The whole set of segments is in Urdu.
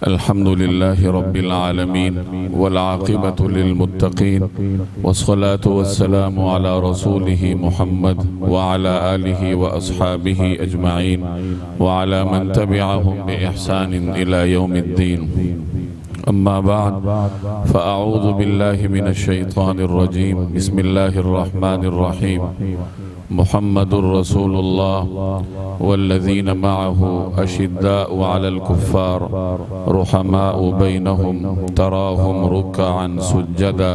الحمد لله رب العالمين والعاقبة للمتقين والصلاة والسلام على رسوله محمد وعلى آله وأصحابه أجمعين وعلى من تبعهم بإحسان إلى يوم الدين. أما بعد فأعوذ بالله من الشيطان الرجيم. بسم الله الرحمن الرحيم. محمد رسول الله والذين معه أشداء على الكفار رحماء بينهم تراهم ركعا سجدا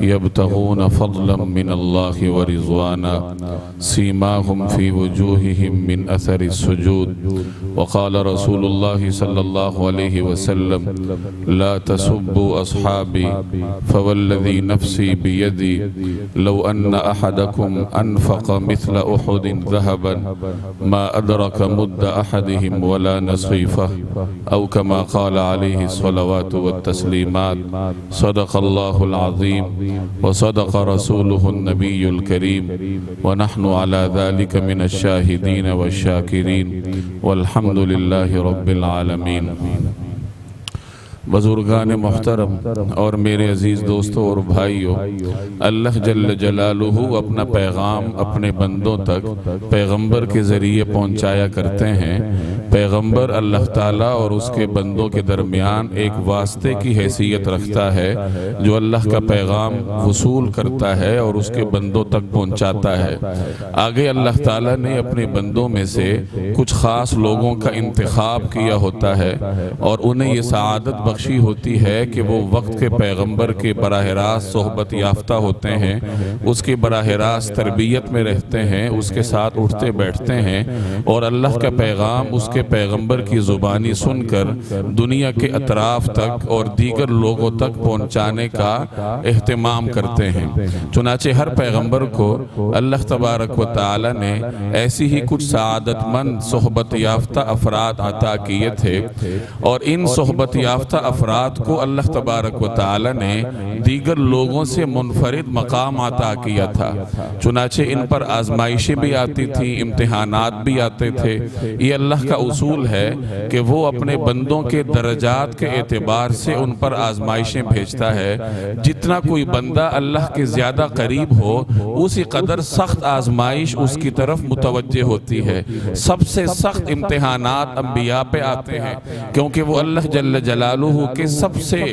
يبتغون فضلا من الله ورضوانا سيماهم في وجوههم من أثر السجود. وقال رسول الله صلى الله عليه وسلم: لا تسبوا أصحابي فوالذي نفسي بيدي لو أن أحدكم أنفق مثل أحد ذهبا ما أدرك مد أحدهم ولا نصيفه أو كما قال عليه الصلوات والتسليمات. صدق الله العظيم وصدق رسوله النبي الكريم ونحن على ذلك من الشاهدين والشاكرين والحمد لله رب العالمين. بزرگان محترم اور میرے عزیز دوستوں اور بھائیوں، اللہ جل جلالہ اپنا پیغام اپنے بندوں تک پیغمبر کے ذریعے پہنچایا کرتے ہیں۔ پیغمبر اللہ تعالیٰ اور اس کے بندوں کے درمیان ایک واسطے کی حیثیت رکھتا ہے جو اللہ کا پیغام وصول کرتا ہے اور اس کے بندوں تک پہنچاتا ہے۔ آگے اللہ تعالیٰ نے اپنے بندوں میں سے کچھ خاص لوگوں کا انتخاب کیا ہوتا ہے اور انہیں یہ سعادت بخشی ہوتی ہے کہ وہ وقت کے پیغمبر کے براہ راست صحبت یافتہ ہوتے ہیں، اس کی براہ راست تربیت میں رہتے ہیں، اس کے ساتھ اٹھتے بیٹھتے ہیں اور اللہ کا پیغام اس کے پیغمبر کی زبانی سن کر دنیا کے اطراف تک اور دیگر لوگوں تک پہنچانے کا اہتمام کرتے ہیں۔ چنانچہ ہر پیغمبر کو اللہ تبارک و تعالی نے ایسی ہی کچھ سعادت مند صحبت یافتہ افراد عطا کیے تھے اور ان صحبت یافتہ افراد کو اللہ تبارک و تعالی نے دیگر لوگوں سے منفرد مقام عطا کیا تھا۔ چنانچہ ان پر آزمائشیں بھی آتی تھیں، امتحانات بھی آتے تھے۔ یہ اللہ کا اصول ہے کہ وہ اپنے بندوں کے درجات کے اعتبار سے ان پر آزمائشیں بھیجتا ہے۔ جتنا کوئی بندہ اللہ کے زیادہ قریب ہو اسی قدر سخت آزمائش اس کی طرف متوجہ ہوتی ہے۔ سب سے سخت امتحانات انبیاء پہ آتے ہیں کیونکہ وہ اللہ جل جلالہ کے سب سے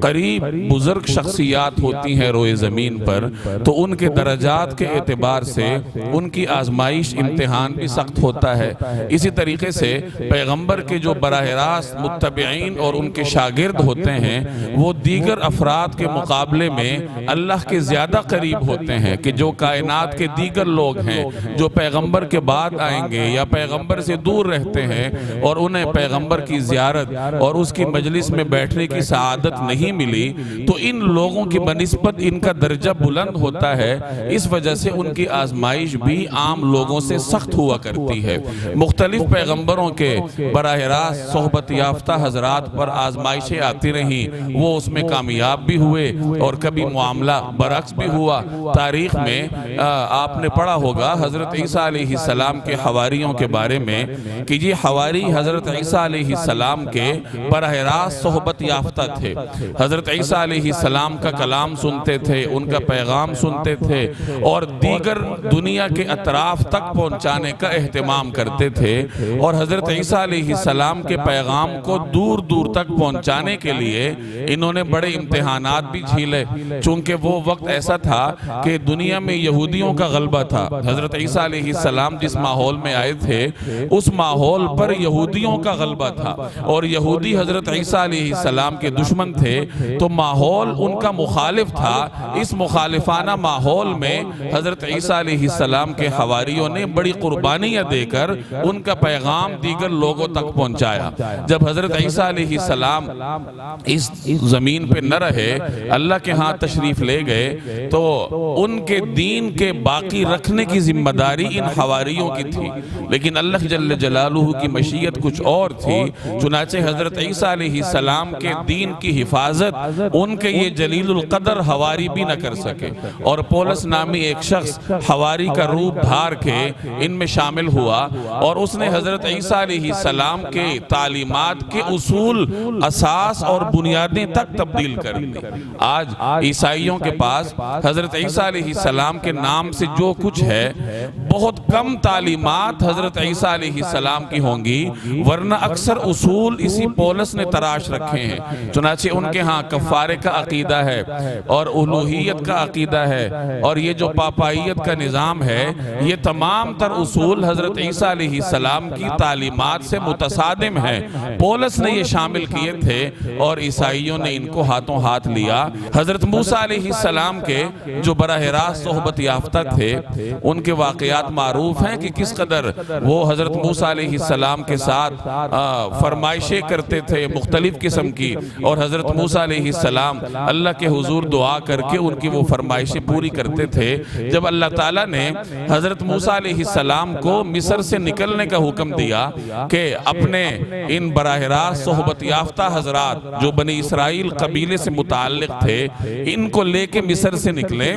قریب بزرگ شخصیات ہوتی ہیں روئے زمین پر، تو ان کے درجات کے اعتبار سے ان کی آزمائش امتحان بھی سخت ہوتا ہے۔ اسی طریقے سے پیغمبر کے جو براہ راست متبعین اور ان کے شاگرد ہوتے ہیں وہ دیگر افراد کے مقابلے میں اللہ کے زیادہ قریب ہوتے ہیں کہ جو کائنات کے دیگر لوگ ہیں جو پیغمبر کے بعد آئیں گے یا پیغمبر سے دور رہتے ہیں اور انہیں پیغمبر کی زیارت اور اس کی مجلس میں بیٹھنے کی سعادت نہیں ملی، تو ان لوگوں کی بنسبت ان کا درجہ بلند ہوتا ہے۔ اس وجہ سے ان کی آزمائش بھی عام لوگوں سے سخت ہوا کرتی ہے۔ مختلف پیغمبروں کے براہ راست صحبت یافتہ حضرات پر آزمائشیں آتی رہیں، وہ اس میں کامیاب بھی ہوئے اور کبھی معاملہ برعکس بھی ہوا۔ تاریخ میں آپ نے پڑھا ہوگا حضرت عیسیٰ علیہ السلام کے حواریوں کے بارے میں کہ یہ حواری حضرت عیسیٰ علیہ السلام کے براہ راست صحبت یافتہ تھے۔ حضرت عیسیٰ علیہ السلام کا کلام سنتے تھے، ان کا پیغام سنتے تھے اور دیگر دنیا کے اطراف تک پہنچانے کا اہتمام کرتے تھے، اور حضرت عیسیٰ علیہ السلام کے پیغام کو دور دور تک پہنچانے کے لیے انہوں نے بڑے امتحانات بھی جھیلے، چونکہ وہ وقت ایسا تھا کہ دنیا میں یہودیوں کا غلبہ تھا۔ حضرت عیسیٰ علیہ السلام جس ماحول میں آئے تھے اس ماحول پر یہودیوں کا غلبہ تھا اور یہودی حضرت عیسیٰ علیہ السلام کے دشمن تھے، تو ماحول ان کا مخالف تھا۔ اس مخالفانہ ماحول میں حضرت عیسیٰ علیہ السلام کے حواریوں نے بڑی قربانیاں دے کر ان کا پیغام دیگر لوگوں تک پہنچایا۔ جب حضرت عیسیٰ علیہ السلام اس زمین پہ نہ رہے، اللہ کے ہاں تشریف لے گئے، تو ان کے دین کے باقی رکھنے کی ذمہ داری ان حواریوں کی تھی، لیکن اللہ جل جلالہ کی مشیت کچھ اور تھی۔ چنانچہ حضرت عیسیٰ علیہ السلام کے دین کی حفاظت ان کے یہ جلیل القدر حواری بھی نہ کر سکے، اور پولس نامی ایک شخص حواری کا روپ دھار کے ان میں شامل ہوا اور اس نے حضرت عیسیٰ عیسیٰ علیہ السلام کے تعلیمات کے اصول، اساس اور بنیادیں تک تبدیل کر دی۔ آج عیسائیوں کے پاس حضرت عیسیٰ علیہ السلام کے نام سے جو کچھ ہے، بہت کم تعلیمات حضرت عیسیٰ علیہ السلام کی ہوں گی، ورنہ اکثر اصول اسی پولس نے تراش رکھے ہیں۔ چنانچہ ان کے ہاں کفارے کا عقیدہ ہے اور الوہیت کا عقیدہ ہے، اور یہ جو پاپائیت کا نظام ہے، یہ تمام تر اصول حضرت عیسیٰ علیہ السلام کی تعلیمات سے متصادم ہیں۔ پولس نے یہ شامل کیے تھے اور عیسائیوں نے ان کو ہاتھوں ہاتھ لیا۔ حضرت موسیٰ علیہ السلام کے جو براہ راست صحبت یافتہ تھے، ان کے واقعات معروف ہیں کہ کس قدر وہ حضرت موسیٰ علیہ السلام کے ساتھ فرمائشیں کرتے تھے مختلف قسم کی، اور حضرت موسیٰ علیہ السلام اللہ کے حضور دعا کر کے ان کی وہ فرمائشیں پوری کرتے تھے۔ جب اللہ تعالیٰ نے حضرت موسیٰ علیہ السلام کو مصر سے نکلنے کا حکم دیا کہ اپنے ان براہ راست صحبت یافتہ حضرات جو بنی اسرائیل قبیلے سے متعلق تھے، ان کو لے کے مصر سے نکلیں،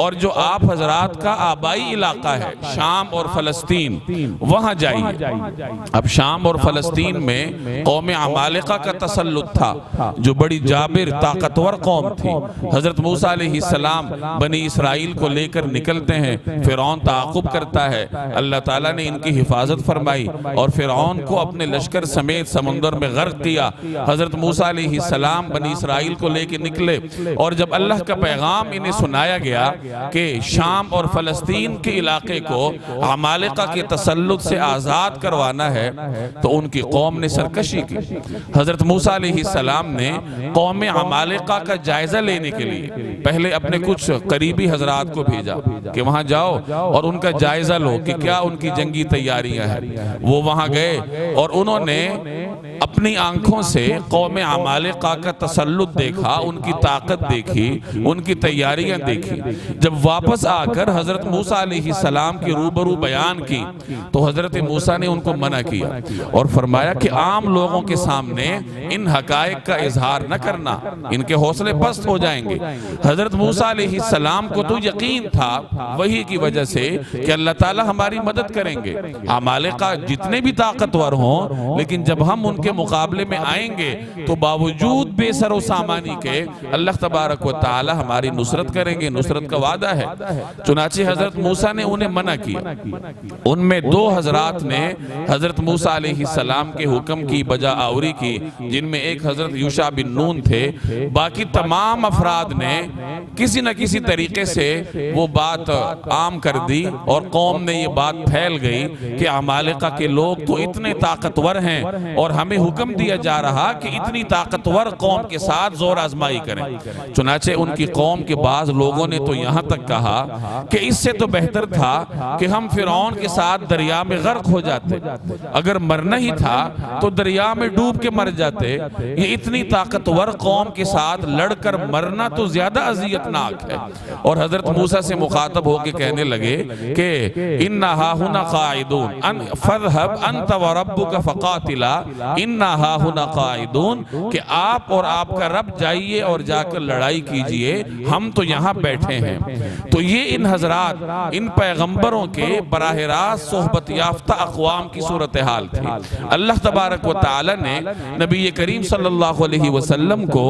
اور جو آپ حضرات کا آبائی علاقہ ہے شام اور فلسطین، وہاں جائیے۔ اب شام اور فلسطین میں قوم عمالقہ کا تسلط تھا، جو بڑی جابر طاقتور قوم تھی۔ حضرت موسیٰ علیہ السلام بنی اسرائیل کو لے کر نکلتے ہیں، فرعون تعاقب کرتا ہے، اللہ تعالیٰ نے ان کی حفاظت فرمائی اور فرعون کو اپنے لشکر سمیت سمندر میں غرق کیا۔ حضرت موسیٰ علیہ السلام بنی اسرائیل کو لے کے نکلے، اور جب اللہ کا پیغام انہیں سنایا گیا کہ شام اور فلسطین کے علاقے کو عمالقہ کے تسلط سے آزاد کروانا ہے، تو ان کی قوم نے سرکشی کی۔ حضرت موسیٰ علیہ السلام نے قوم عمالقہ کا جائزہ لینے کے لیے پہلے اپنے کچھ قریبی حضرات کو بھیجا کہ وہاں جاؤ اور ان کا جائزہ لو کہ کیا ان کی جنگی تیاریاں ہیں۔ وہ وہاں گئے اور انہوں نے اپنی آنکھوں سے قوم عمالقہ کا تسلط دیکھا، ان کی طاقت دیکھی، ان کی تیاریاں دیکھی۔ جب واپس آ کر حضرت موسیٰ علیہ السلام کی روبرو بیان کی تو حضرت موسیٰ نے ان کو منع کیا اور فرمایا کہ عام لوگوں کے سامنے ان حقائق کا اظہار نہ کرنا، ان کے حوصلے پست ہو جائیں گے۔ حضرت موسیٰ علیہ السلام کو تو یقین تھا وہی کی وجہ سے کہ اللہ تعالیٰ ہماری مدد کریں گے، عمالقہ جتنے بھی طاقتور ہوں، لیکن جب ہم ان کے مقابلے میں آئیں گے تو باوجود بے سر و سامانی کے اللہ تبارک و تعالی ہماری نصرت کریں گے، نصرت کا وعدہ ہے۔ چنانچہ حضرت موسیٰ نے انہیں منع کیا۔ ان میں دو حضرات نے حضرت موسیٰ علیہ السلام کے حکم کی بجا آوری کی، جن میں ایک حضرت یوشع بن نون تھے۔ باقی تمام افراد نے کسی نہ کسی طریقے سے وہ بات عام کر دی اور قوم نے یہ بات پھیل گئی کہ عمالقہ کے لوگ تو اتنے طاقتور ہیں اور ہمیں حکم دیا جا رہا کہ اتنی طاقتور قوم کے ساتھ زور آزمائی کریں۔ چنانچہ ان کی قوم کے بعض لوگوں نے تو یہاں تک کہا کہ اس سے تو بہتر تھا کہ ہم فرعون کے ساتھ دریا میں غرق ہو جاتے، اگر مرنا ہی تھا تو دریا میں ڈوب کے مر جاتے، یہ اتنی طاقتور قوم کے ساتھ لڑ کر مرنا تو زیادہ اذیتناک ہے۔ اور حضرت موسیٰ سے مخاطب ہو کے کہنے لگے کہ اِنَّا ہَا هُنَا قَاعِدُونَ فَاذْهَبْ أَنْتَ وَرَبُّكَ فَقَاتِلَا اِنَّا ہَا هُنَا قَاعِدُونَ، کہ آپ اور آپ کا رب جائیے اور جا کر لڑائی کیجئے، ہم تو یہاں بیٹھے ہیں۔ تو یہ ان حضرات، ان پیغمبروں کے براہ راست صحبت یافتہ اقوام کی صورتحال تھی۔ اللہ تبارک و تعالی نے نبی کریم صلی اللہ علیہ وسلم کو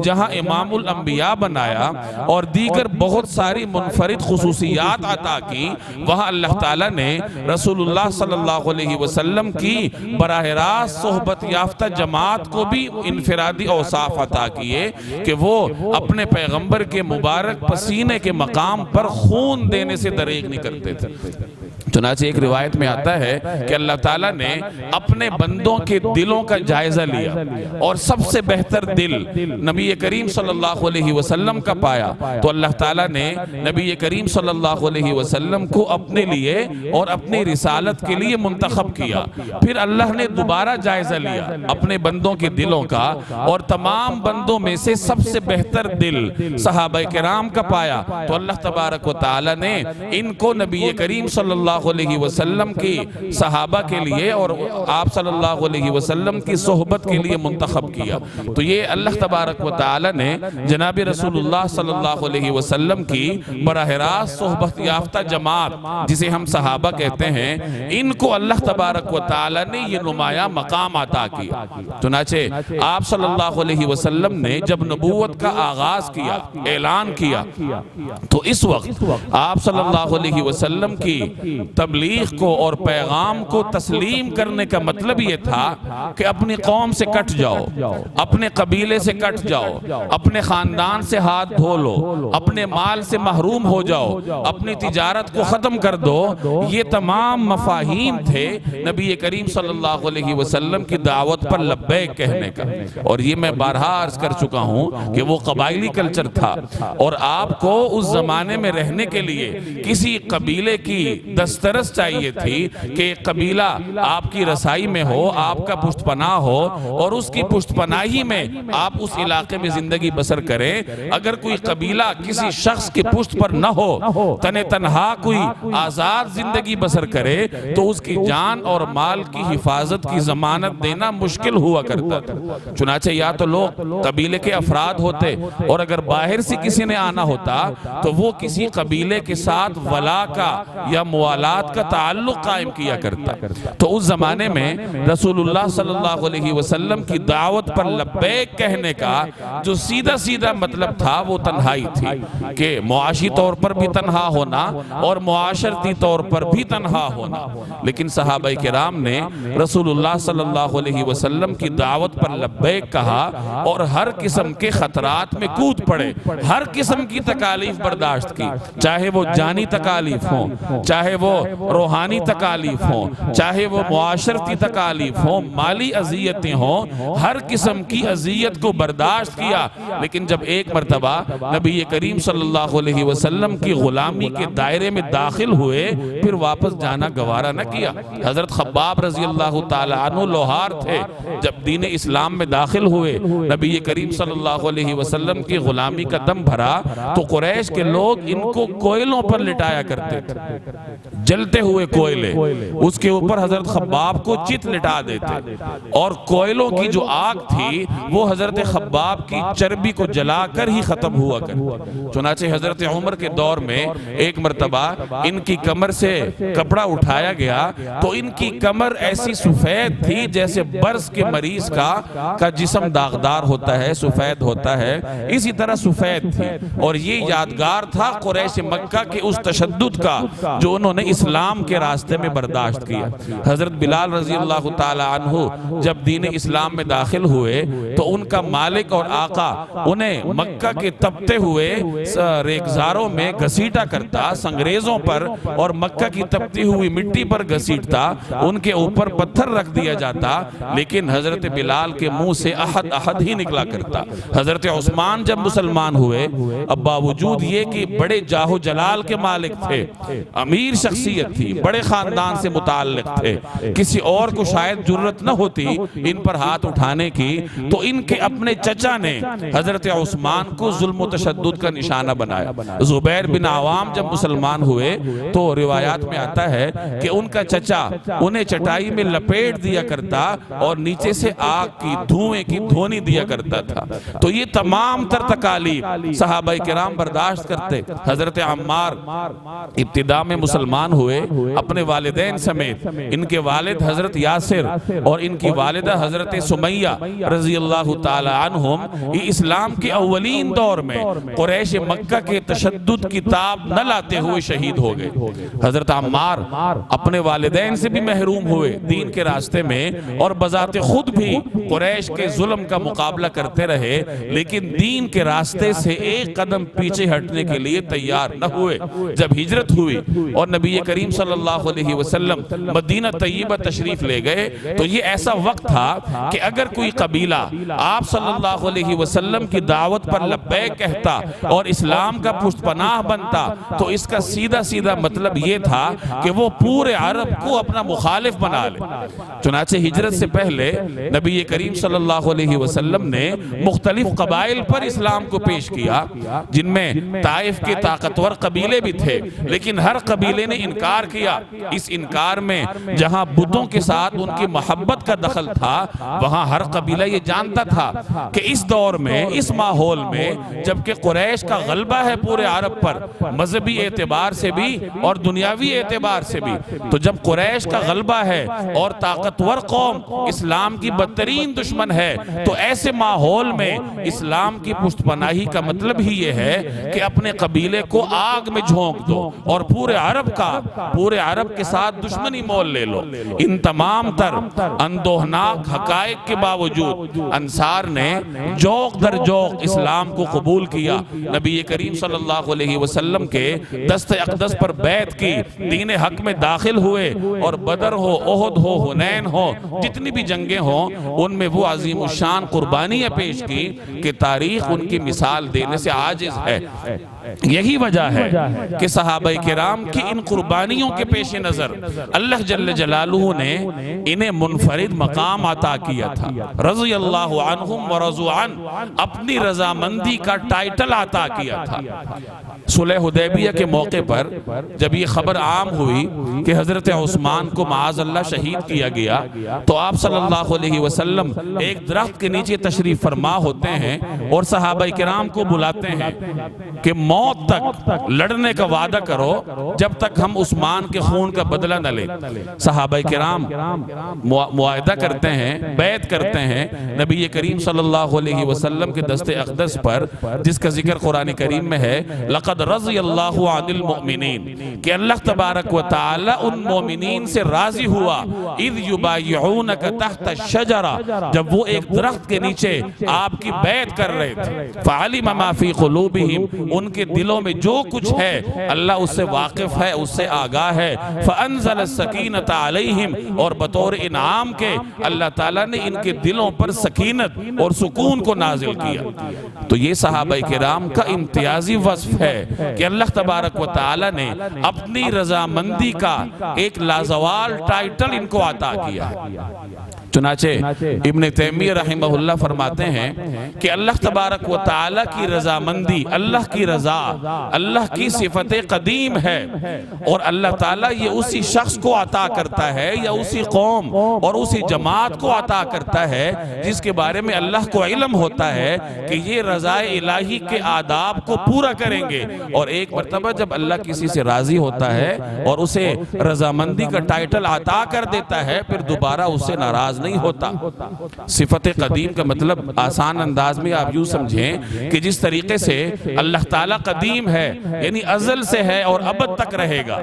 جہاں امام الانبیاء بنایا اور دیگر بہت ساری منفرد خصوصیات عطا کی، وہاں اللہ تعالیٰ نے رسول اللہ صلی اللہ علیہ وسلم کی براہ راست صحبت یافتہ جماعت کو بھی انفرادی اوصاف عطا کیے کہ وہ اپنے پیغمبر کے مبارک پسینے کے مقام پر خون دینے سے دریغ نہیں کرتے تھے۔ چنانچہ ایک روایت میں آتا ہے کہ اللہ تعالیٰ نے اپنے بندوں کے دلوں کا جائزہ لیا اور سب سے بہتر دل نبی کریم صلی اللہ علیہ وسلم کا پایا، تو اللہ تعالیٰ نے نبی کریم صلی اللہ علیہ وسلم کو اپنے لیے اور اپنی رسالت کے لیے منتخب کیا۔ پھر اللہ نے دوبارہ جائزہ لیا اپنے بندوں کے دلوں کا، اور تمام بندوں میں سے سب سے بہتر دل صحابہ کرام کا پایا، تو اللہ تبارک و تعالیٰ نے ان کو نبی کریم صلی اللہ علیہ وسلم کی صحابہ کے لیے اور آپ صلی اللہ علیہ وسلم کی صحبت کے لیے منتخب کیا۔ تو یہ اللہ تبارک و تعالی نے جناب رسول اللہ صلی اللہ علیہ وسلم کی براہ راست صحبت یافتہ جماعت، جسے ہم صحابہ کہتے ہیں، ان کو اللہ تبارک تبارک و تعالی نے یہ نمایاں مقام عطا کیا۔ چنانچہ آپ صلی اللہ علیہ وسلم نے جب نبوت کا آغاز کیا، اعلان کیا، تو اس وقت آپ صلی اللہ علیہ وسلم کی تبلیغ کو اور پیغام کو تسلیم کرنے کا مطلب یہ تھا کہ اپنی قوم سے کٹ جاؤ، اپنے قبیلے سے کٹ جاؤ، اپنے خاندان سے ہاتھ دھو لو، اپنے مال سے محروم ہو جاؤ، اپنی تجارت کو ختم کر دو۔ یہ تمام مفاہیم تھے نبی کریم صلی اللہ علیہ وسلم کی دعوت پر لبیک کہنے کا۔ اور یہ میں بارہا عرض کر چکا ہوں کہ وہ قبائلی کلچر تھا، اور آپ کو اس زمانے میں رہنے کے لیے کسی قبیلے کی دسترس چاہیے تھی کہ ایک قبیلہ آپ کی رسائی میں ہو، آپ کا پشت پناہ ہو، اور اس کی پشت پناہی میں آپ اس علاقے میں زندگی بسر کریں۔ اگر کوئی قبیلہ کسی شخص کی پشت پر نہ ہو، تنہا کوئی آزاد زندگی بسر کرے، تو اس کی جان اور مال کی حفاظت کی ضمانت دینا مشکل ہوا کرتا تھا۔ چنانچہ یا تو لوگ قبیلے کے افراد ہوتے، اور اگر باہر سے کسی نے آنا ہوتا تو وہ کسی قبیلے کے ساتھ ولا کا یا موالات کا تعلق قائم کیا کرتا۔ تو اس زمانے میں رسول اللہ صلی اللہ علیہ وسلم کی دعوت پر لبیک کہنے کا جو سیدھا سیدھا مطلب تھا وہ تنہائی تھی، کہ معاشی طور پر بھی تنہا ہونا اور معاشرتی طور پر بھی تنہا ہونا۔ لیکن صحابہ کرام نے رسول اللہ صلی اللہ علیہ وسلم کی دعوت پر لبیک کہا، اور ہر قسم کے خطرات میں کود پڑے، ہر قسم کی تکالیف برداشت کی، چاہے وہ جانی تکالیف ہوں، چاہے وہ روحانی تکالیف ہوں، چاہے وہ معاشرتی تکالیف ہوں، مالی اذیتیں ہوں، ہر قسم کی اذیت کو برداشت کیا۔ لیکن جب ایک مرتبہ نبی کریم صلی اللہ علیہ وسلم کی غلامی کے دائرے میں داخل ہوئے، پھر واپس جانا گوارا نہ کیا۔ حضرت خباب رضی اللہ تعالی عنہ لوہار تھے، جب دین اسلام میں داخل ہوئے، نبی کریم صلی اللہ علیہ وسلم کی غلامی کا دم بھرا، تو قریش کے لوگ ان کو کوئلوں پر لٹایا کرتے تھے، جلتے ہوئے کوئلے، اس کے اوپر حضرت خباب کو چت لٹا دیتے، اور کوئلوں کی جو آگ تھی وہ حضرت خباب کی چربی کو جلا کر ہی ختم ہوا کرتی۔ چنانچہ حضرت عمر کے دور میں ایک مرتبہ ان کی کمر سے کپڑا اٹھایا گیا، تو ان کی کمر ایسی سفید تھی جیسے برس کے مریض کا جسم داغدار ہوتا ہے، سفید ہوتا ہے، اسی طرح سفید تھی۔ اور یہ یادگار تھا قریش مکہ کے اس تشدد کا جو انہوں نے اسلام کے راستے میں برداشت کیا۔ حضرت بلال رضی اللہ تعالی عنہ جب دین اسلام میں داخل ہوئے، تو ان کا مالک اور آقا انہیں مکہ کے تپتے ہوئے ریگزاروں میں گھسیٹا کرتا، سنگریزوں پر اور مکہ کی تپتی ہوئی مٹی پر گھسیٹتا، ان کے اوپر پتھر رکھ دیا جاتا، لیکن حضرت بلال کے منہ سے احد احد ہی نکلا کرتا۔ حضرت عثمان جب مسلمان ہوئے، اب باوجود یہ کہ بڑے جاہ و جلال کے مالک تھے، امیر شخصیت تھی، بڑے خاندان سے متعلق تھے، کسی اور کو شاید جرت نہ ہوتی ان پر ہاتھ اٹھانے کی، تو ان کے اپنے چچا نے حضرت عثمان کو ظلم و تشدد کا نشانہ بنایا۔ زبیر بن عوام جب مسلمان ہوئے تو روایات میں آتا ہے کہ ان کا چچا انہیں چٹائی میں لپیٹ دیا کرتا اور نیچے سے آگ کی دھوئیں کی دھونی دیا کرتا تھا۔ تو یہ تمام تر تکالیف صحابہ کرام برداشت کرتے۔ حضرت عمار ابتدا میں مسلمان ہوئے اپنے والدین سمیت، ان کے والد حضرت یاسر اور ان کی والدہ حضرت سمیہ رضی اللہ تعالی عنہم، یہ اسلام کے اولین دور میں قریش مکہ کے تشدد کی تاب نہ لاتے ہوئے شہید ہو گئے۔ حضرت عمار اپنے والدین سے بھی محروم ہوئے دین کے راستے میں، اور بذات خود بھی قریش کے ظلم کا مقابلہ کرتے رہے، لیکن دین کے راستے سے ایک قدم پیچھے ہٹنے کے لیے تیار نہ ہوئے۔ جب ہجرت ہوئی اور نبی کریم صلی اللہ علیہ وسلم مدینہ طیبہ تشریف لے گئے، تو یہ ایسا وقت تھا کہ اگر کوئی قبیلہ آپ صلی اللہ علیہ وسلم کی دعوت پر لبیک کہتا اور اسلام کا پشت پناہ بنتا، تو اس کا سیدھا سیدھا مطلب یہ تھا کہ وہ پورے عرب کو اپنا مخالف بنا لے۔ چنانچہ ہجرت سے پہلے نبی کریم صلی اللہ علیہ وسلم نے مختلف قبائل پر اسلام کو پیش کیا، جن میں طائف کے طاقتور قبیلے بھی تھے، لیکن ہر قبیلے نے انکار کیا۔ اس انکار میں جہاں بتوں کے ساتھ ان کی محبت کا دخل تھا، وہاں ہر قبیلہ یہ جانتا تھا کہ اس دور میں، اس ماحول میں، جبکہ قریش کا غلبہ ہے پورے عرب پر، مذہبی اعتبار سے بھی اور دنیاوی اعتبار سے بھی، تو جب قریش کا غلبہ ہے اور طاقتور قوم اسلام کی بدترین دشمن ہے، تو ایسے ماحول میں اسلام کی پشت پناہی کا مطلب ہی یہ ہے کہ اپنے قبیلے کو آگ میں جھونک دو اور پورے عرب کے ساتھ دشمنی مول لے لو۔ ان تمام تر اندوہناک حقائق کے باوجود انصار نے جوق در جوق اسلام کو قبول کیا، نبی کریم صلی اللہ علیہ وسلم کے دست اقدس پر بیعت کی، دین حق میں داخل ہوئے، اور بدر ہو، احد ہو، حنین ہو، جتنی بھی جنگیں ہوں ان میں وہ عظیم الشان قربانیاں پیش کی کہ تاریخ ان کی مثال دینے سے عاجز ہے۔ یہی وجہ ہے کہ صحابہ کرام کی ان قربانیوں کے پیش نظر اللہ جل جلالہ نے انہیں منفرد مقام عطا کیا تھا، رضی اللہ عنہم ورضوا عنہ، اپنی رضامندی کا ٹائٹل عطا کیا تھا۔ صلح حدیبیہ کے موقع پر جب یہ خبر عام ہوئی کہ حضرت عثمان کو معاذ اللہ شہید کیا گیا، تو آپ صلی اللہ علیہ وسلم ایک درخت کے نیچے تشریف فرما ہوتے ہیں اور صحابہ کرام کو بلاتے ہیں کہ موت تک لڑنے کا وعدہ کرو جب تک ہم عثمان کے خون کا بدلہ نہ لیں۔ صحابہ کرام معاہدہ کرتے ہیں، بیعت کرتے ہیں نبی کریم صلی اللہ علیہ وسلم کے دست اقدس پر، جس کا ذکر قرآن کریم میں ہے، لقد رضی اللہ عن المؤمنین، کہ اللہ تبارک و تعالی ان مومنین سے راضی ہوا، اذ یبایعونک تحت الشجرہ، جب وہ ایک درخت کے نیچے آپ کی بیعت کر رہے تھے، فعلم ما فی قلوبہم، ان کے دلوں میں جو کچھ ہے اللہ اس سے واقف ہے، اس سے آگاہ ہے، فانزل السکینۃ علیہم، اور بطور انعام کے اللہ تعالیٰ نے ان کے دلوں پر سکینت اور سکون کو نازل کیا۔ تو یہ صحابہ کرام کا امتیازی وصف ہے کہ اللہ تبارک و تعالیٰ نے اپنی رضامندی کا ایک لازوال ٹائٹل ان کو عطا کیا ہے۔ چنانچہ ابن تیمیہ رحمہ اللہ فرماتے ہیں کہ اللہ تبارک و تعالیٰ کی رضامندی، اللہ کی رضا، اللہ کی صفت قدیم ہے، اور اللہ تعالیٰ یہ اسی شخص کو عطا کرتا ہے یا اسی قوم اور اسی جماعت کو عطا کرتا ہے جس کے بارے میں اللہ کو علم ہوتا ہے کہ یہ رضا الہی کے آداب کو پورا کریں گے۔ اور ایک مرتبہ جب اللہ کسی سے راضی ہوتا ہے اور اسے رضامندی کا ٹائٹل عطا کر دیتا ہے، پھر دوبارہ اس سے ناراض نہیں ہوتا۔ صفت قدیم کا مطلب آسان انداز میں آپ یوں سمجھیں کہ جس طریقے سے اللہ تعالیٰ قدیم ہے یعنی ازل سے ہے اور ابد تک رہے گا،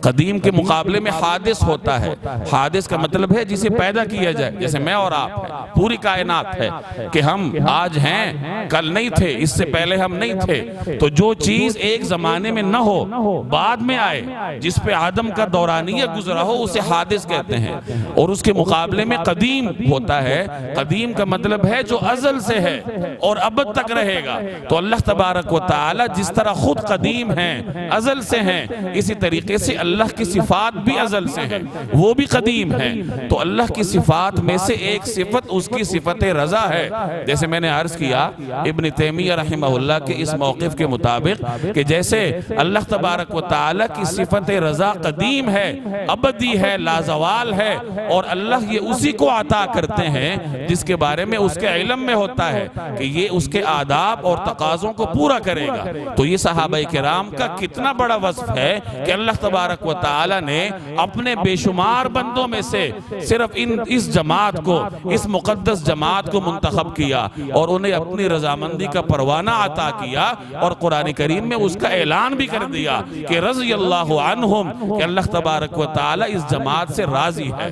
قدیم کے مقابلے میں حادث ہوتا ہے۔ حادث کا مطلب ہے جسے پیدا کیا جائے، جیسے میں اور آپ ہیں، پوری کائنات ہے کہ ہم آج ہیں، کل نہیں تھے، اس سے پہلے ہم نہیں تھے۔ تو جو چیز ایک زمانے میں نہ ہو، بعد میں آئے، جس پہ آدم کا دورانیہ گزرا ہو، اسے حادث کہتے ہیں۔ اور اس کے مقابلے میں قدیم ہوتا ہے۔ قدیم کا مطلب ہے جو ازل سے ہے اور ابد تک رہے گا۔ تو اللہ تبارک و تعالی جس طرح خود قدیم ہیں، ازل سے ہیں، اسی طریقے سے اللہ کی صفات بھی ازل سے ہیں، وہ بھی قدیم ہیں۔ تو اللہ کی صفات میں سے ایک صفت اس کی صفت رضا ہے۔ جیسے میں نے عرض کیا ابن تیمیہ رحمہ اللہ کے اس موقف کے مطابق کہ جیسے اللہ تبارک و تعالی کی صفت رضا قدیم ہے، ابدی ہے، لازوال ہے، اور اللہ یہ اسی کو عطا کرتے ہیں جس کے بارے میں اس کے علم میں ہوتا ہے کہ یہ اس کے آداب اور تقاضوں کو پورا کرے گا۔ تو یہ صحابہ کرام کا کتنا بڑا وصف ہے کہ اللہ تبارک و تعالی نے اپنے بے شمار بندوں میں سے صرف اس جماعت کو، اس مقدس جماعت کو منتخب کیا اور انہیں اپنی رضامندی کا پروانہ عطا کیا، اور قرآن کریم میں اس کا اعلان بھی کر دیا کہ رضی اللہ عنہم، کہ اللہ تبارک و تعالی اس جماعت سے راضی ہے۔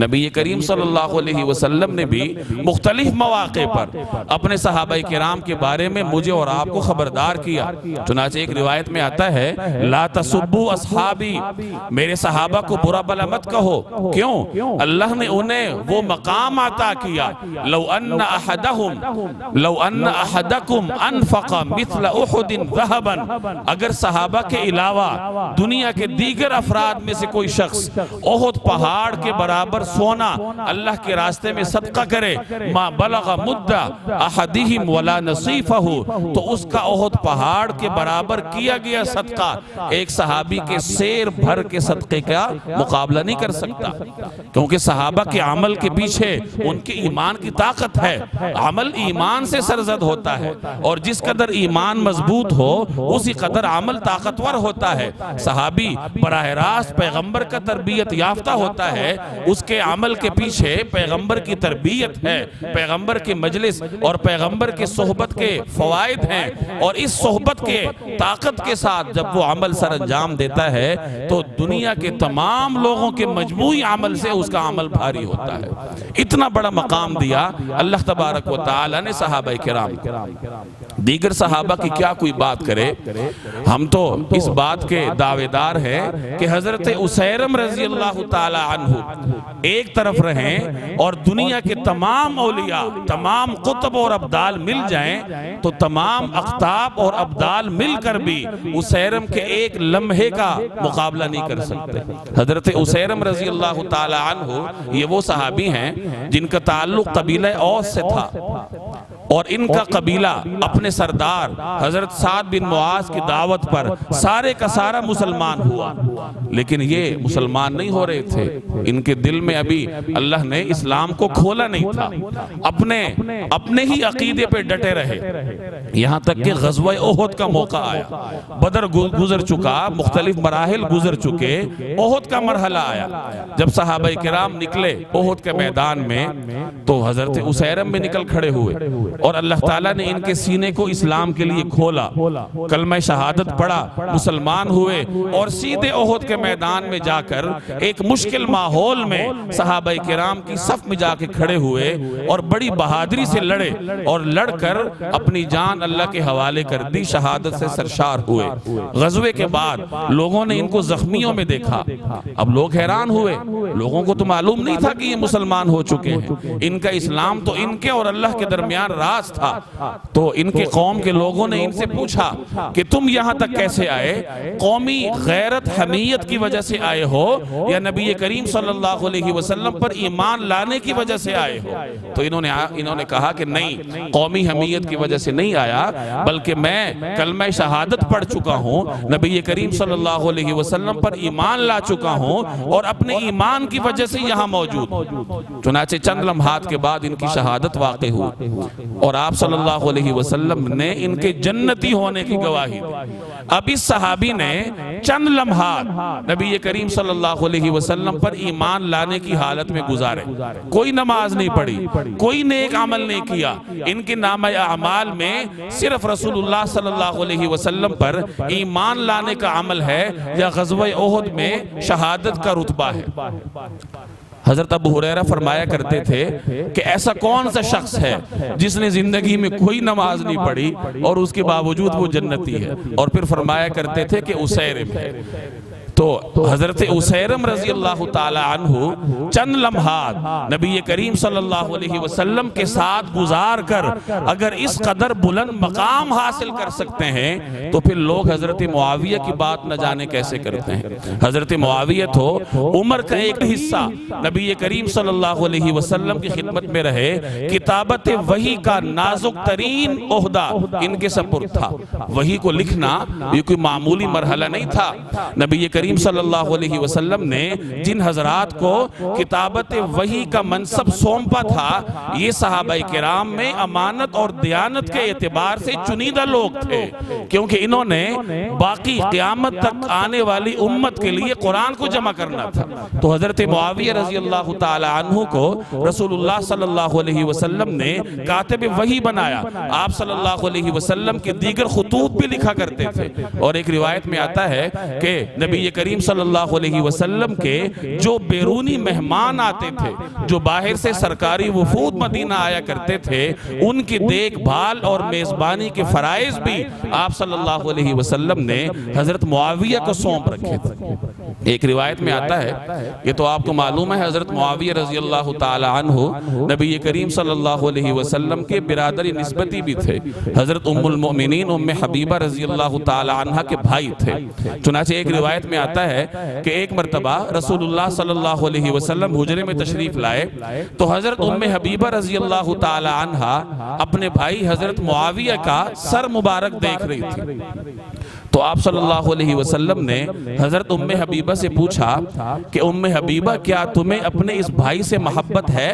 نبی کریم صلی اللہ علیہ وسلم نے بھی مختلف مواقع پر اپنے صحابہ کرام کے بارے میں مجھے اور آپ کو خبردار کیا۔ چنانچہ ایک روایت میں آتا ہے لا تسبوا اصحابی، میرے صحابہ کو برا بھلا مت کہو۔ کیوں؟ اللہ نے انہیں وہ مقام عطا کیا، لو ان احدکم انفق مثل احد ذهبا، اگر صحابہ کے علاوہ دنیا کے دیگر افراد میں سے کوئی شخص احد پہاڑ کے برابر برابر سونا اللہ کے راستے میں صدقہ کرے ما بلغ مدہ احدہم ولا نصیفہ، تو اس کا احد پہاڑ کے برابر کیا گیا صدقہ ایک صحابی کے سیر بھر کے صدقے کا مقابلہ نہیں کر سکتا، کیونکہ صحابہ کے عمل کے پیچھے ان کے ایمان کی طاقت ہے۔ عمل ایمان سے سرزد ہوتا ہے، اور جس قدر ایمان مضبوط ہو اسی قدر عمل طاقتور ہوتا ہے۔ صحابی براہ راست پیغمبر کا تربیت یافتہ ہوتا ہے، اس کے عمل کے پیچھے پیغمبر کی تربیت ہے، پیغمبر کے مجلس اور پیغمبر کے صحبت کے فوائد ہیں، اور اس صحبت کے طاقت کے ساتھ جب وہ عمل سر انجام دیتا ہے تو دنیا کے تمام لوگوں کے مجموعی عمل سے اس کا عمل بھاری ہوتا ہے۔ اتنا بڑا مقام دیا اللہ تبارک و تعالی نے صحابہ کرام۔ دیگر صحابہ کی کیا کوئی بات کرے، ہم تو اس بات کے دعوے دار ہیں کہ حضرت اسیرم رضی اللہ تعالی عنہ ایک طرف رہیں اور دنیا کے تمام اولیاء، تمام قطب اور ابدال مل جائیں تو تمام اقطاب اور ابدال مل کر بھی اسیرم کے ایک لمحے کا مقابلہ نہیں کر سکتے۔ حضرت اسیرم رضی اللہ تعالی عنہ یہ وہ صحابی ہیں جن کا تعلق قبیلہ اوس سے تھا، اور ان کا قبیلہ اپنے سردار حضرت سعد بن معاذ کی دعوت پر سارے کا سارا مسلمان ہوا، لیکن یہ مسلمان نہیں ہو رہے تھے، ان کے دل میں ابھی اللہ نے اسلام کو کھولا نہیں تھا، اپنے ہی عقیدے پہ ڈٹے رہے، یہاں تک کہ غزوہ احد کا موقع آیا، بدر گزر چکا، مختلف مراحل گزر چکے، احد کا مرحلہ آیا۔ جب صحابہ کرام نکلے احد کے میدان میں تو حضرت اسیرم میں نکل کھڑے ہوئے، اور اللہ تعالیٰ نے ان کے سینے کو اسلام کے لیے کھولا، کلمہ شہادت پڑھا، مسلمان ہوئے، اور سیدھے احد کے میدان میں جا کر ایک مشکل ماحول میں صحابہ کرام کی صف میں جا کے کھڑے ہوئے اور بڑی بہادری سے لڑے، اور لڑ کر اپنی جان اللہ کے حوالے کر دی، شہادت سے سرشار ہوئے۔ غزوے کے بعد لوگوں نے ان کو زخمیوں میں دیکھا، اب لوگ حیران ہوئے، لوگوں کو تو معلوم نہیں تھا کہ یہ مسلمان ہو چکے ہیں، ان کا اسلام تو ان کے اور اللہ کے درمیان راز تھا۔ تو ان کے قوم کے لوگوں نے ان سے پوچھا کہ تم یہاں تک کیسے آئے، قومی غیرت حمیت کی وجہ سے آئے ہو یا نبی کریم صلی اللہ علیہ وسلم پر ایمان لانے کی وجہ سے آئے ہو؟ تو انہوں نے کہا کہ نہیں، قومی حمیت کی وجہ سے نہیں آیا، بلکہ میں کلمہ شہادت پڑھ چکا ہوں، نبی کریم صلی اللہ علیہ وسلم پر ایمان لا چکا ہوں، اور اپنے ایمان کی وجہ سے یہاں موجود ہوں۔ چنانچہ چند لمحات کے بعد ان کی شہادت واقع ہوئی، اور آپ صلی اللہ علیہ وسلم نے ان کے جنتی ہونے کی گواہی دی۔ اب اس صحابی نے چند لمحات نبی کریم صلی اللہ علیہ وسلم پر ایمان لانے کی حالت میں گزارے، کوئی نماز نہیں پڑھی، کوئی نیک عمل نہیں کیا، ان کے نامہ اعمال میں صرف رسول اللہ صلی اللہ علیہ وسلم پر ایمان لانے کا عمل ہے یا غزوہ احد میں شہادت کا رتبہ ہے۔ حضرت ابو ہریرہ فرمایا کرتے تھے کہ ایسا کون سا شخص ہے جس نے زندگی میں کوئی نماز نہیں پڑھی اور اس کے باوجود وہ جنتی ہے، اور پھر فرمایا کرتے تھے کہ اسیرم ہے۔ تو حضرت اسیرم رضی اللہ تعالی عنہ چند لمحات نبی کریم صلی اللہ علیہ وسلم کے ساتھ گزار کر اگر اس قدر بلند مقام حاصل کر سکتے ہیں تو پھر لوگ حضرت معاویہ کی بات نہ جانے کیسے کرتے ہیں۔ حضرت معاویہ تو عمر کا ایک حصہ نبی کریم صلی اللہ علیہ وسلم کی خدمت میں رہے، کتابت وحی کا نازک ترین عہدہ ان کے سپرد تھا۔ وحی کو لکھنا یہ کوئی معمولی مرحلہ نہیں تھا۔ نبی کریم صلی اللہ علیہ وسلم نے جن حضرات کو کتابت وحی کا منصب سونپا تھا، یہ صحابہ کرام میں امانت اور دیانت کے اعتبار سے چنیدہ لوگ تھے، کیونکہ انہوں نے باقی قیامت تک آنے والی امت کے لیے قرآن کو جمع کرنا تھا۔ تو حضرت معاویہ رضی اللہ تعالی عنہ کو رسول اللہ صلی اللہ علیہ وسلم نے کاتب وحی بنایا۔ آپ صلی اللہ علیہ وسلم کے دیگر خطوط بھی لکھا کرتے تھے، اور ایک روایت میں آتا ہے کہ نبی کریم صلی اللہ علیہ وسلم کے جو بیرونی مہمان آتے تھے، جو باہر سے سرکاری وفود مدینہ آیا کرتے تھے، ان کی دیکھ بھال اور میزبانی کے فرائض بھی آپ صلی اللہ علیہ وسلم نے حضرت معاویہ کو سونپ رکھے تھے۔ ایک روایت میں آتا ہے، یہ تو آپ کو معلوم ہے، حضرت معاویہ رضی اللہ تعالی عنہ نبی کریم صلی اللہ علیہ وسلم کے برادری نسبتی بھی تھے، حضرت ام المؤمنین ام حبیبہ رضی اللہ تعالی عنہ کے بھائی تھے۔ چنانچہ ایک روایت میں آتا ہے کہ ایک مرتبہ رسول اللہ صلی اللہ علیہ وسلم حجرے میں تشریف لائے تو حضرت ام حبیبہ رضی اللہ تعالی عنہ اپنے بھائی حضرت معاویہ کا سر مبارک دیکھ رہی تھی، تو آپ صلی اللہ علیہ وسلم نے حضرت ام حبیبہ سے پوچھا کہ ام حبیبہ کیا تمہیں اپنے اس بھائی سے محبت ہے؟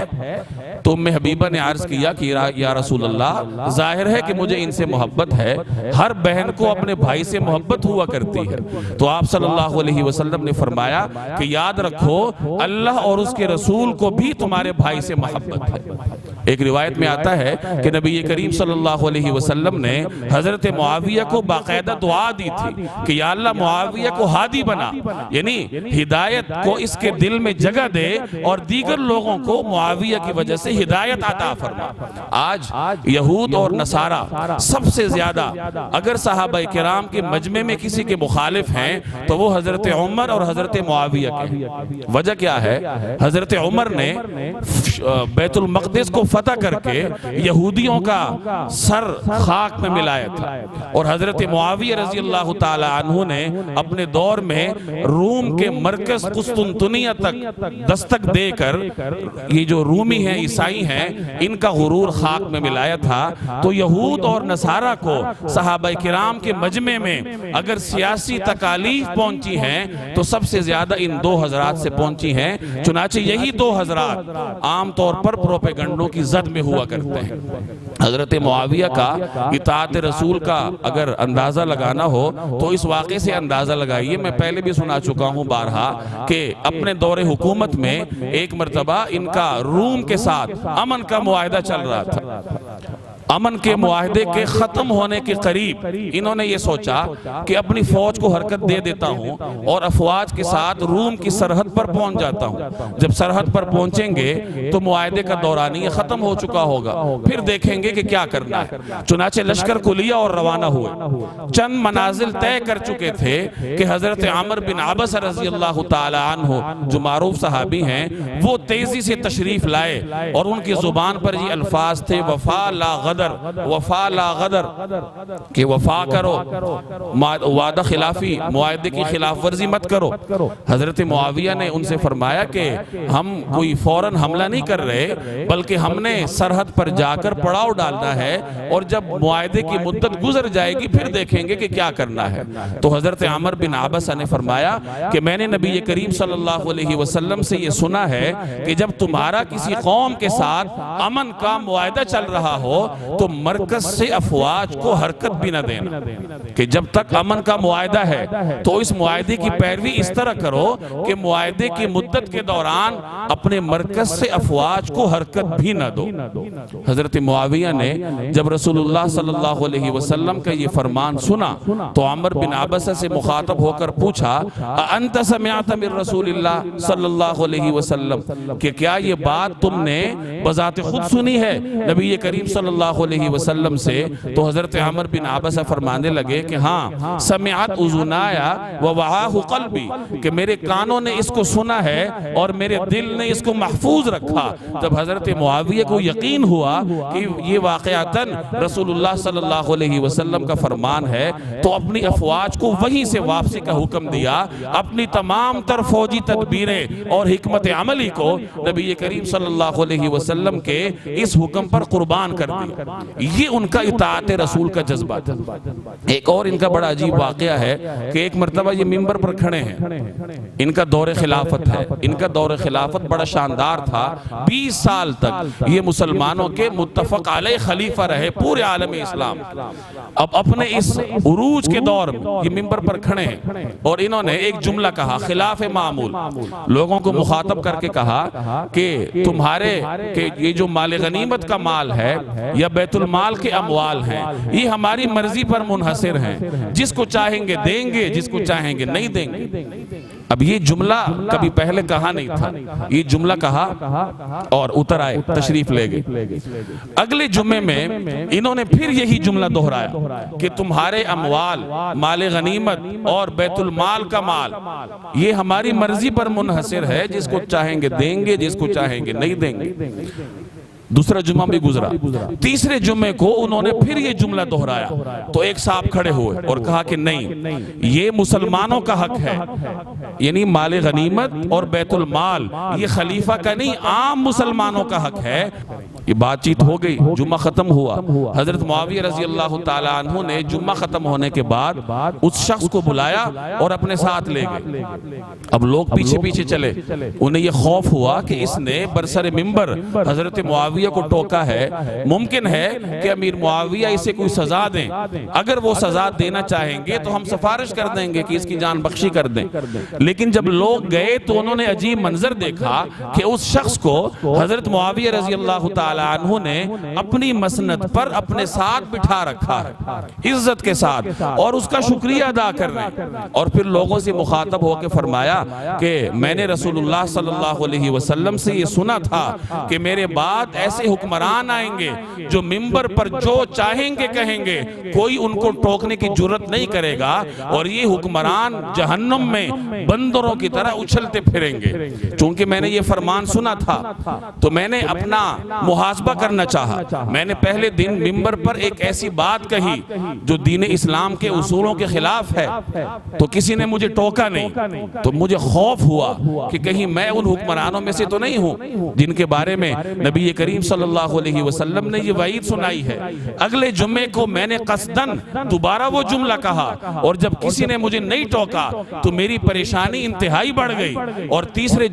تو ام حبیبہ نے عرض کیا کہ یا رسول اللہ، ظاہر ہے کہ مجھے ان سے محبت ہے، ہر بہن کو اپنے بھائی سے محبت ہوا کرتی ہے۔ تو آپ صلی اللہ علیہ وسلم نے فرمایا کہ یاد رکھو اللہ اور اس کے رسول کو بھی تمہارے بھائی سے محبت ہے۔ ایک روایت میں آتا ہے کہ نبی کریم صلی اللہ علیہ وسلم نے حضرت معاویہ کو باقاعدہ دعا دی تھی کہ یا اللہ معاویہ کو ہادی بنا، یعنی ہدایت کو اس کے دل میں جگہ دے اور دیگر لوگوں کو معاویہ کی وجہ سے ہدایت عطا فرما۔ آج یہود اور نصارہ سب سے زیادہ اگر صحابہ کرام کے مجمع میں کسی کے مخالف ہیں تو وہ حضرت عمر اور حضرت معاویہ کے ہیں۔ وجہ کیا ہے؟ حضرت عمر نے بیت المقدس کو فتح کر کے یہودیوں کا سر خاک میں ملایا تھا، اور حضرت معاویہ رضی اللہ تعالی عنہ نے اپنے دور میں روم کے مرکز قسطنطنیہ تک دستک دے کر یہ جو رومی ہیں، عیسائی ہیں، ان کا غرور خاک میں ملایا تھا۔ تو یہود اور نصارہ کو صحابہ کرام کے مجمع میں اگر سیاسی تکالیف پہنچی ہیں تو سب سے زیادہ ان دو حضرات سے پہنچی ہیں۔ چنانچہ یہی دو حضرات عام طور پر پروپیگنڈوں کی زد میں ہوا کرتے ہیں۔ حضرت معاویہ کا اطاعت رسول کا اگر اندازہ لگانا ہو تو اس واقعے سے اندازہ لگائیے، میں پہلے بھی سنا چکا ہوں بارہا کہ اپنے دور حکومت میں ایک مرتبہ ان کا روم کے ساتھ امن کا معاہدہ چل رہا تھا۔ امن کے معاہدے کے ختم ہونے کے قریب انہوں نے یہ سوچا کہ اپنی فوج کو حرکت دے دیتا ہوں اور افواج کے ساتھ روم کی سرحد پر پہنچ جاتا ہوں۔ جب سرحد پر پہنچیں گے تو معاہدے کا دورانیہ ختم ہو چکا ہوگا، پھر دیکھیں گے کہ کیا کرنا ہے۔ چنانچہ لشکر کلیہ اور روانہ ہوئے۔ چند منازل طے کر چکے تھے کہ حضرت عمر بن عبس رضی اللہ تعالی عنہ جو معروف صحابی ہیں وہ تیزی سے تشریف لائے اور ان کی زبان پر یہ الفاظ تھے وفا لا غدر، وفا لا غدر، کہ وفا کرو، وعدہ خلافی، معاہدے کی خلاف ورزی مت کرو۔ حضرت معاویہ نے ان سے فرمایا کہ ہم کوئی فوراً حملہ نہیں کر رہے، بلکہ ہم نے سرحد پر جا کر پڑاؤ ڈالنا ہے، اور جب معاہدے کی مدت گزر جائے گی پھر دیکھیں گے کہ کیا کرنا ہے۔ تو حضرت عمر بن عبسہ نے فرمایا کہ میں نے نبی کریم صلی اللہ علیہ وسلم سے یہ سنا ہے کہ جب تمہارا کسی قوم کے ساتھ امن کا معاہدہ چل رہا ہو تو مرکز سے افواج کو حرکت بھی نہ دینا، کہ جب تک امن کا معاہدہ ہے تو اس معاہدے کی پیروی اس طرح کرو کہ معاہدے کی مدت کے دوران اپنے مرکز سے افواج کو حرکت بھی نہ دو۔ حضرت معاویہ نے جب رسول اللہ صلی اللہ علیہ وسلم کا یہ فرمان سنا تو عمر بن عبسہ سے مخاطب ہو کر پوچھا انت سمعت من رسول اللہ صلی اللہ علیہ وسلم، کہ کیا یہ بات تم نے بذات خود سنی ہے نبی کریم صلی اللہ علیہ وسلم سے؟ تو حضرت عمر بن عبسہ فرمانے لگے کہ ہاں سمعت اذنایا ووعاہ قلبی، کہ میرے کانوں نے اس کو سنا ہے اور میرے دل نے اس کو محفوظ رکھا۔ جب حضرت معاویہ کو یقین ہوا کہ یہ واقعاتاً رسول اللہ صلی اللہ علیہ وسلم کا فرمان ہے تو اپنی افواج کو وہیں سے واپسی کا حکم دیا، اپنی تمام تر فوجی تدبیریں اور حکمت عملی کو نبی کریم صلی اللہ علیہ وسلم کے اس حکم پر قربان کر دیا۔ یہ ان کا اطاعت رسول کا جذبہ تھا۔ ایک اور ان کا بڑا عجیب واقعہ ہے کہ ایک مرتبہ یہ منبر پر کھڑے ہیں، ان کا دور خلافت ہے، ان کا دور خلافت بڑا شاندار تھا، 20 سال تک یہ مسلمانوں کے متفق علیہ خلیفہ رہے پورے عالم اسلام۔ اب اپنے اس عروج کے دور میں یہ منبر پر کھڑے ہیں اور انہوں نے ایک جملہ کہا خلاف معمول، لوگوں کو مخاطب کر کے کہا کہ تمہارے کہ یہ جو مال غنیمت کا مال ہے یا بیت المال کے اموال ہیں یہ ہماری مرضی پر منحصر ہیں، جس کو چاہیں گے دیں گے، جس کو چاہیں گے نہیں دیں گے۔ اب یہ جملہ کبھی پہلے کہا نہیں تھا، یہ جملہ کہا اور اتر آئے، تشریف لے گئے۔ اگلے جمعے میں انہوں نے پھر یہی جملہ دہرایا کہ تمہارے اموال، مال غنیمت اور بیت المال کا مال یہ ہماری مرضی پر منحصر ہے، جس کو چاہیں گے دیں گے، جس کو چاہیں گے نہیں دیں گے۔ دوسرا جمعہ بھی گزرا، تیسرے جمعے کو انہوں نے پھر یہ جملہ دہرایا تو ایک صاحب کھڑے ہوئے اور کہا کہ نہیں، یہ مسلمانوں کا حق ہے، یعنی مال غنیمت اور بیت المال یہ خلیفہ کا نہیں، عام مسلمانوں کا حق ہے۔ یہ بات چیت ہو گئی، جمعہ ختم ہوا۔ حضرت معاویہ رضی اللہ تعالیٰ عنہ نے جمعہ ختم ہونے کے بعد اس شخص کو بلایا اور اپنے ساتھ لے گئے۔ اب لوگ پیچھے پیچھے چلے، انہیں یہ خوف ہوا کہ اس نے برسر ممبر حضرت معاویہ کو ٹوکا ہے، ممکن ہے کہ امیر معاویہ اسے کوئی سزا دیں، اگر وہ سزا دینا چاہیں گے تو ہم سفارش کر دیں گے کہ اس کی جان بخشی کر دیں۔ لیکن جب لوگ گئے تو انہوں نے عجیب منظر دیکھا کہ اس شخص کو حضرت معاویہ رضی اللہ تعالیٰ عنہ نے اپنی مسند پر اپنے ساتھ بٹھا رکھا ہے، عزت کے ساتھ، اور اس کا شکریہ ادا کر رہے ہیں۔ اور پھر لوگوں سے مخاطب ہو کے فرمایا کہ میں نے رسول اللہ صلی اللہ علیہ وسلم سے یہ سنا تھا کہ میرے بعد ایسے حکمران آئیں گے جو ممبر پر جو چاہیں گے کہیں گے، کوئی ان کو ٹوکنے کی جرت نہیں کرے گا، اور یہ حکمران جہنم میں بندروں کی طرح اچھلتے پھریں گے۔ چونکہ میں نے یہ فرمان سنا تھا تو میں نے اپنا محاسبہ کرنا چاہا۔ میں نے پہلے دن ممبر پر ایک ایسی بات کہی جو دین اسلام کے اصولوں کے خلاف ہے، تو کسی نے مجھے ٹوکا نہیں، تو مجھے خوف ہوا کہ کہیں میں ان حکمرانوں میں سے تو نہیں ہوں جن کے بارے میں نبی کریم صلی اللہ علیہ وسلم نے یہ وعید سنائی ہے۔ اگلے جمعے کو میں نے قصداً دوبارہ وہ جملہ کہا، اور جب کسی نے مجھے نہیں ٹوکا تو میری پریشانی انتہائی بڑھ گئی، اور تیسرے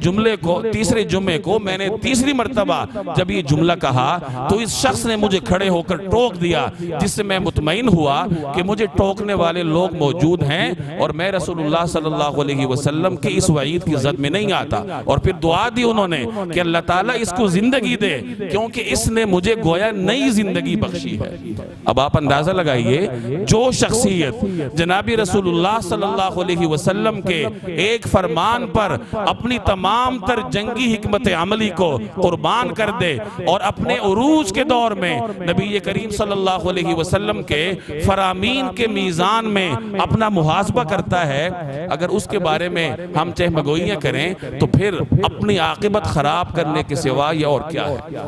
جمعے کو میں نے تیسری مرتبہ جب یہ جملہ کہا تو اس شخص نے مجھے کھڑے ہو کر ٹوک دیا، جس سے میں مطمئن ہوا کہ مجھے ٹوکنے والے لوگ موجود ہیں اور میں رسول اللہ صلی اللہ علیہ وسلم کی اس وعید کی زد میں نہیں آتا۔ اور پھر دعا دی انہوں نے کہ اللہ تعالیٰ اس کو زندگی دے، کیونکہ اس نے مجھے گویا نئی زندگی بخشی ہے۔ اب آپ اندازہ لگائیے، جو شخصیت جناب رسول اللہ صلی اللہ علیہ وسلم کے ایک فرمان پر اپنی تمام تر جنگی حکمت عملی کو قربان کر دے اور اپنے عروج کے دور میں نبی کریم صلی اللہ علیہ وسلم کے فرامین کے میزان میں اپنا محاسبہ کرتا ہے، اگر اس کے بارے میں ہم چہمگوئیاں کریں تو پھر اپنی عاقبت خراب کرنے کے سوا یہ اور کیا ہے۔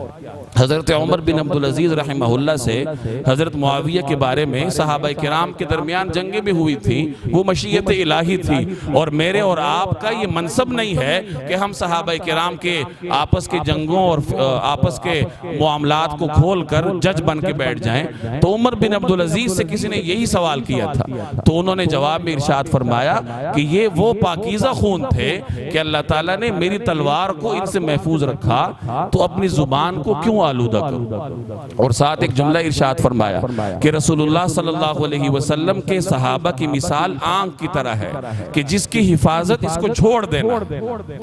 حضرت عمر بن عبدالعزیز رحمہ اللہ سے حضرت معاویہ کے بارے میں صحابہ کرام کے درمیان جنگیں بھی ہوئی تھی، وہ مشیت الہی تھی، اور میرے اور آپ کا یہ منصب نہیں ہے کہ ہم صحابہ کرام کے آپس کے جنگوں اور آپس کے معاملات کو کھول کر جج بن کے بیٹھ جائیں۔ تو عمر بن عبدالعزیز سے کسی نے یہی سوال کیا تھا، تو انہوں نے جواب میں ارشاد فرمایا کہ یہ وہ پاکیزہ خون تھے کہ اللہ تعالیٰ نے میری تلوار کو ان سے محفوظ رکھا، تو اپنی زبان کو کیوں آلودہ کروں۔ اور ساتھ ایک جملہ ارشاد فرمایا کہ رسول اللہ صلی اللہ علیہ وسلم کے صحابہ کی مثال آنکھ کی طرح ہے کہ جس کی حفاظت اس کو چھوڑ دینا۔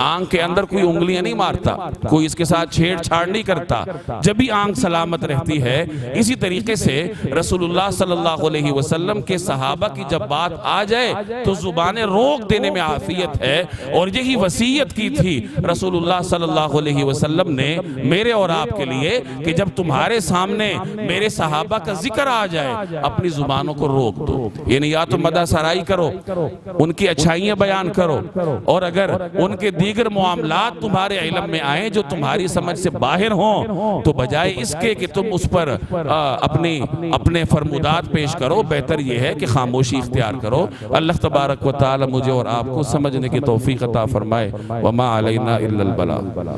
آنکھ کے اندر کوئی انگلیاں نہیں مارتا، کوئی اس کے ساتھ چھیڑ چھاڑ نہیں کرتا، جب بھی آنکھ سلامت رہتی ہے۔ اسی طریقے سے رسول اللہ صلی اللہ علیہ وسلم کے صحابہ کی جب بات آ جائے تو زبانیں روک دینے میں عافیت ہے، اور یہی وصیت کی تھی رسول اللہ صلی اللہ علیہ وسلم نے میرے اور آپ کے لیے کہ جب تمہارے سامنے میرے صحابہ کا ذکر آ جائے اپنی زبانوں کو روک دو، یعنی یا تو مدح سرائی کرو، ان کی اچھائیاں بیان کرو، اور اگر ان کے دیگر معاملات تمہارے علم میں آئیں جو تمہاری سمجھ سے باہر ہوں تو بجائے اس کے کہ تم اس پر اپنے فرمودات پیش کرو، بہتر یہ ہے کہ خاموشی اختیار کرو۔ اللہ تبارک و تعالی مجھے اور آپ کو سمجھنے کی توفیق عطا فرمائے۔ وما علینا الا البلاغ۔